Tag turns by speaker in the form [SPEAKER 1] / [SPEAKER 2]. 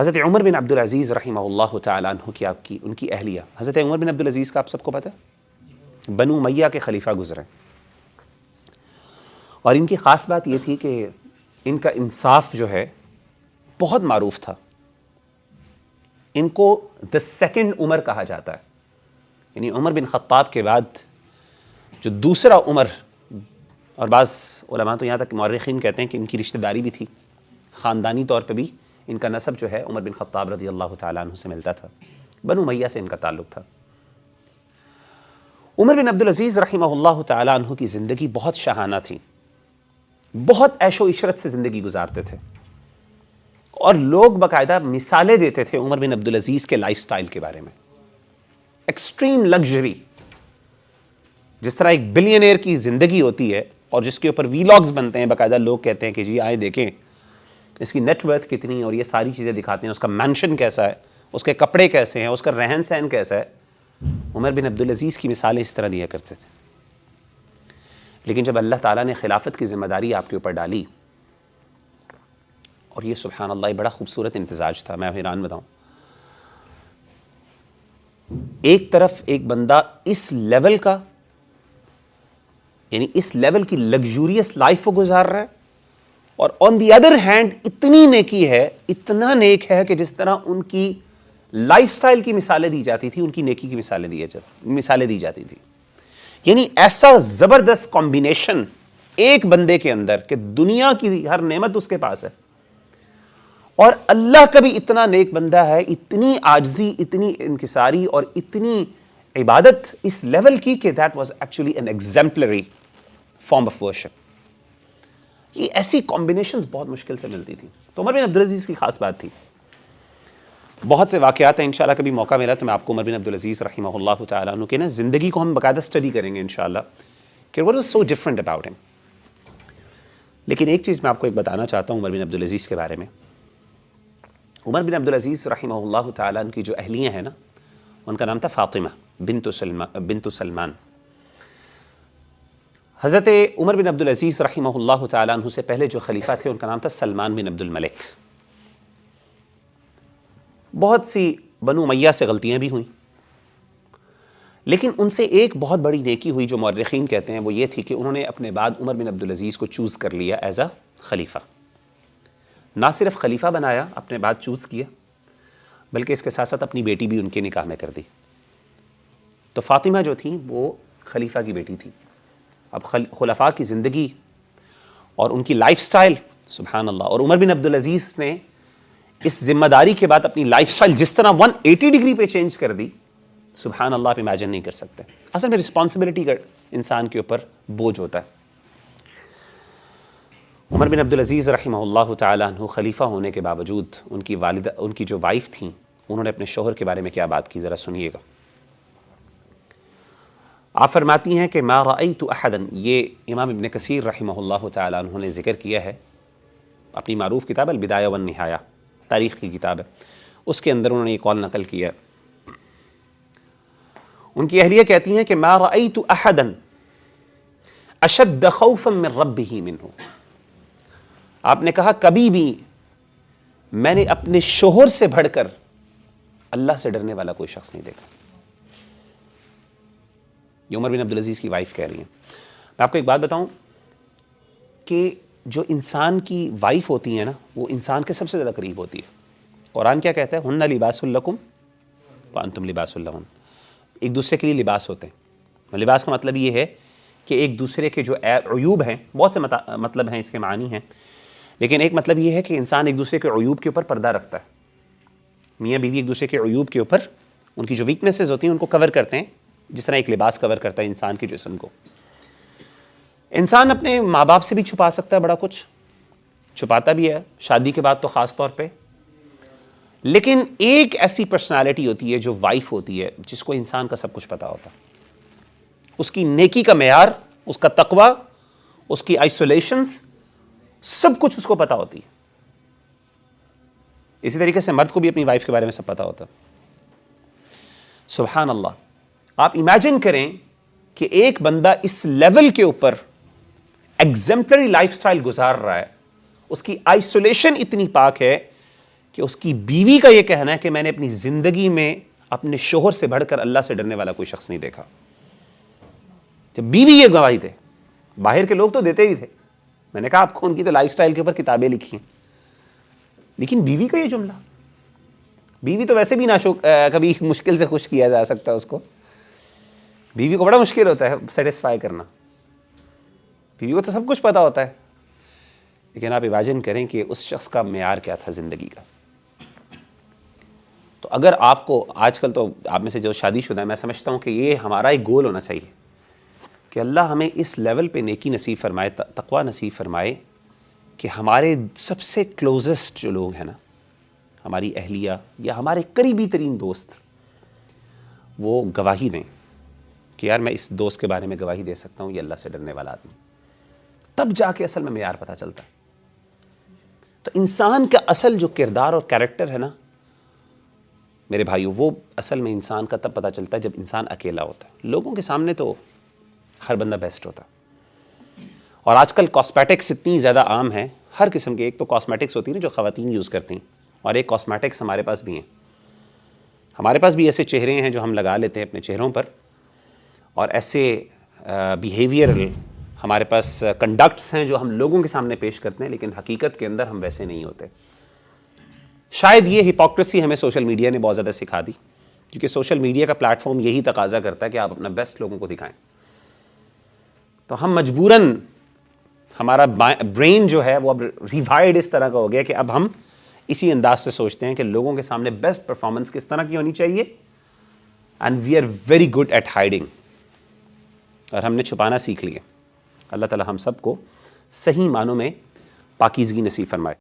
[SPEAKER 1] حضرت عمر بن عبدالعزیز رحمہ اللہ تعالیٰ عنہ کی ان کی اہلیہ حضرت عمر بن عبدالعزیز کا آپ سب کو پتہ ہے، بنو امیہ کے خلیفہ گزرے، اور ان کی خاص بات یہ تھی کہ ان کا انصاف جو ہے بہت معروف تھا. ان کو دا سیکنڈ عمر کہا جاتا ہے، یعنی عمر بن خطاب کے بعد جو دوسرا عمر، اور بعض علماء تو یہاں تک مورخین کہتے ہیں کہ ان کی رشتہ داری بھی تھی، خاندانی طور پہ بھی ان کا نسب جو ہے عمر بن خطاب رضی اللہ تعالیٰ عنہ سے ملتا تھا، بنو امیہ سے ان کا تعلق تھا. عمر بن عبدالعزیز رحمہ اللہ تعالیٰ عنہ کی زندگی بہت شاہانہ تھی، بہت عیش و عشرت سے زندگی گزارتے تھے، اور لوگ باقاعدہ مثالیں دیتے تھے عمر بن عبدالعزیز کے لائف سٹائل کے بارے میں. ایکسٹریم لگژری، جس طرح ایک بلینئر کی زندگی ہوتی ہے اور جس کے اوپر ویلاگز بنتے ہیں، باقاعدہ لوگ کہتے ہیں کہ جی آئے دیکھیں اس کی نیٹ ورتھ کتنی ہے، اور یہ ساری چیزیں دکھاتے ہیں، اس کا مینشن کیسا ہے، اس کے کپڑے کیسے ہیں، اس کا رہن سہن کیسا ہے. عمر بن عبدالعزیز کی مثالیں اس طرح دیا کرتے تھے. لیکن جب اللہ تعالیٰ نے خلافت کی ذمہ داری آپ کے اوپر ڈالی، اور یہ سبحان اللہ بڑا خوبصورت امتزاج تھا، میں حیران بتاؤں. ایک طرف ایک بندہ اس لیول کا، یعنی اس لیول کی لگژوریس لائف کو گزار رہا ہے، اور آن دی ادر ہینڈ اتنی نیکی ہے، اتنا نیک ہے کہ جس طرح ان کی لائف سٹائل کی مثالیں دی جاتی تھی، ان کی نیکی کی مثالیں دی جاتی تھی. یعنی ایسا زبردست کمبینیشن ایک بندے کے اندر کہ دنیا کی ہر نعمت اس کے پاس ہے، اور اللہ کا بھی اتنا نیک بندہ ہے، اتنی عاجزی، اتنی انکساری اور اتنی عبادت اس لیول کی کہ that was actually an exemplary form of worship. یہ ایسی کمبینیشنز بہت مشکل سے ملتی تھی. تو عمر بن عبدالعزیز کی خاص بات تھی. بہت سے واقعات ہیں، انشاءاللہ کبھی موقع ملا تو میں آپ کو عمر بن عبدالعزیز رحمہ اللہ تعالیٰ عنہ کے نا زندگی کو ہم باقاعدہ اسٹڈی کریں گے انشاءاللہ کہ what was so different about him. لیکن ایک چیز میں آپ کو ایک بتانا چاہتا ہوں عمر بن عبدالعزیز کے بارے میں. عمر بن عبدالعزیز رحمہ اللہ تعالیٰ عنہ کی جو اہلیہ ہیں نا، ان کا نام تھا فاطمہ بنت سلمان. حضرت عمر بن عبدالعزیز رحمہ اللہ تعالیٰ عنہ سے پہلے جو خلیفہ تھے ان کا نام تھا سلمان بن عبد الملک. بہت سی بنو امیہ سے غلطیاں بھی ہوئیں، لیکن ان سے ایک بہت بڑی نیکی ہوئی جو مورخین کہتے ہیں، وہ یہ تھی کہ انہوں نے اپنے بعد عمر بن عبدالعزیز کو چوز کر لیا ایز اے خلیفہ. نہ صرف خلیفہ بنایا، اپنے بعد چوز کیا، بلکہ اس کے ساتھ ساتھ اپنی بیٹی بھی ان کے نکاح میں کر دی. تو فاطمہ جو تھیں وہ خلیفہ کی بیٹی تھی. اب خلفاء کی زندگی اور ان کی لائف سٹائل سبحان اللہ، اور عمر بن عبدالعزیز نے اس ذمہ داری کے بعد اپنی لائف سٹائل جس طرح 180 ڈگری پہ چینج کر دی، سبحان اللہ، آپ امیجن نہیں کر سکتے. اصل میں رسپانسبلٹی کا انسان کے اوپر بوجھ ہوتا ہے. عمر بن عبدالعزیز رحمہ اللہ تعالیٰ عنہ خلیفہ ہونے کے باوجود ان کی والدہ، ان کی جو وائف تھیں، انہوں نے اپنے شوہر کے بارے میں کیا بات کی، ذرا سنیے گا. آپ فرماتی ہیں کہ ما رأیت احدا، یہ امام ابن کثیر رحمہ اللہ تعالیٰ عنہ نے ذکر کیا ہے اپنی معروف کتاب البدایہ والنہایہ، تاریخ کی کتاب ہے، اس کے اندر انہوں نے یہ قول نقل کیا. ان کی اہلیہ کہتی ہیں کہ ما رأیت احدا اشد خوفا من ربہ منہ. آپ نے کہا کبھی بھی میں نے اپنے شوہر سے بڑھ کر اللہ سے ڈرنے والا کوئی شخص نہیں دیکھا. یہ عمر بن عبدالعزیز کی وائف کہہ رہی ہیں. میں آپ کو ایک بات بتاؤں کہ جو انسان کی وائف ہوتی ہیں نا، وہ انسان کے سب سے زیادہ قریب ہوتی ہے. قرآن کیا کہتا ہے؟ ہن لباس لکم وانتم لباس لہن. ایک دوسرے کے لیے لباس ہوتے ہیں. لباس کا مطلب یہ ہے کہ ایک دوسرے کے جو عیوب ہیں، بہت سے مطلب ہیں، اس کے معنی ہیں، لیکن ایک مطلب یہ ہے کہ انسان ایک دوسرے کے عیوب کے اوپر پردہ رکھتا ہے. میاں بیوی ایک دوسرے کے عیوب کے اوپر ان کی جو ویکنیسز ہوتی ہیں ان کو کور کرتے ہیں، جس طرح ایک لباس کور کرتا ہے انسان کے جسم کو. انسان اپنے ماں باپ سے بھی چھپا سکتا ہے، بڑا کچھ چھپاتا بھی ہے، شادی کے بعد تو خاص طور پہ. لیکن ایک ایسی پرسنالٹی ہوتی ہے جو وائف ہوتی ہے، جس کو انسان کا سب کچھ پتا ہوتا ہے. اس کی نیکی کا معیار، اس کا تقوی، اس کی آئسولیشنز، سب کچھ اس کو پتا ہوتی ہے. اسی طریقے سے مرد کو بھی اپنی وائف کے بارے میں سب پتا ہوتا ہے. سبحان اللہ. آپ امیجن کریں کہ ایک بندہ اس لیول کے اوپر ایگزمپلری لائف سٹائل گزار رہا ہے، اس کی آئسولیشن اتنی پاک ہے کہ اس کی بیوی کا یہ کہنا ہے کہ میں نے اپنی زندگی میں اپنے شوہر سے بڑھ کر اللہ سے ڈرنے والا کوئی شخص نہیں دیکھا. جب بیوی یہ گواہی دے, باہر کے لوگ تو دیتے ہی تھے, میں نے کہا آپ کو ان کی تو لائف سٹائل کے اوپر کتابیں لکھی ہیں, لیکن بیوی کا یہ جملہ, بیوی تو ویسے بھی کبھی مشکل سے خوش کیا جا سکتا ہے اس کو, بیوی کو بڑا مشکل ہوتا ہے سیٹسفائی کرنا, بیوی کو تو سب کچھ پتا ہوتا ہے. لیکن آپ امیجن کریں کہ اس شخص کا معیار کیا تھا زندگی کا. تو اگر آپ کو آج کل تو آپ میں سے جو شادی شدہ ہے, میں سمجھتا ہوں کہ یہ ہمارا ایک گول ہونا چاہیے کہ اللہ ہمیں اس لیول پہ نیکی نصیب فرمائے, تقوی نصیب فرمائے کہ ہمارے سب سے کلوزسٹ جو لوگ ہیں نا, ہماری اہلیہ یا ہمارے قریبی ترین دوست, وہ گواہی دیں کہ یار میں اس دوست کے بارے میں گواہی دے سکتا ہوں یہ اللہ سے ڈرنے والا آدمی. تب جا کے اصل میں معیار پتہ چلتا ہے. تو انسان کا اصل جو کردار اور کیریکٹر ہے نا میرے بھائیو, وہ اصل میں انسان کا تب پتہ چلتا ہے جب انسان اکیلا ہوتا ہے. لوگوں کے سامنے تو ہر بندہ بیسٹ ہوتا ہے. اور آج کل کاسمیٹکس اتنی زیادہ عام ہیں, ہر قسم کے, ایک تو کاسمیٹکس ہوتی ہیں جو خواتین یوز کرتی ہیں, اور ایک کاسمیٹکس ہمارے پاس بھی ہیں. ہمارے پاس بھی ایسے چہرے ہیں جو ہم لگا لیتے ہیں اپنے چہروں پر, اور ایسے بیہیویئرل ہمارے پاس کنڈکٹس ہیں جو ہم لوگوں کے سامنے پیش کرتے ہیں, لیکن حقیقت کے اندر ہم ویسے نہیں ہوتے. شاید یہ ہپوکریسی ہمیں سوشل میڈیا نے بہت زیادہ سکھا دی, کیونکہ سوشل میڈیا کا پلیٹ فارم یہی تقاضا کرتا ہے کہ آپ اپنا بیسٹ لوگوں کو دکھائیں. تو ہم مجبوراً, ہمارا برین جو ہے وہ اب ریوائرڈ اس طرح کا ہو گیا کہ اب ہم اسی انداز سے سوچتے ہیں کہ لوگوں کے سامنے بیسٹ پرفارمنس کس طرح کی ہونی چاہیے, and we are very good at hiding, اور ہم نے چھپانا سیکھ لیا. اللہ تعالی ہم سب کو صحیح معنوں میں پاکیزگی نصیب فرمائے.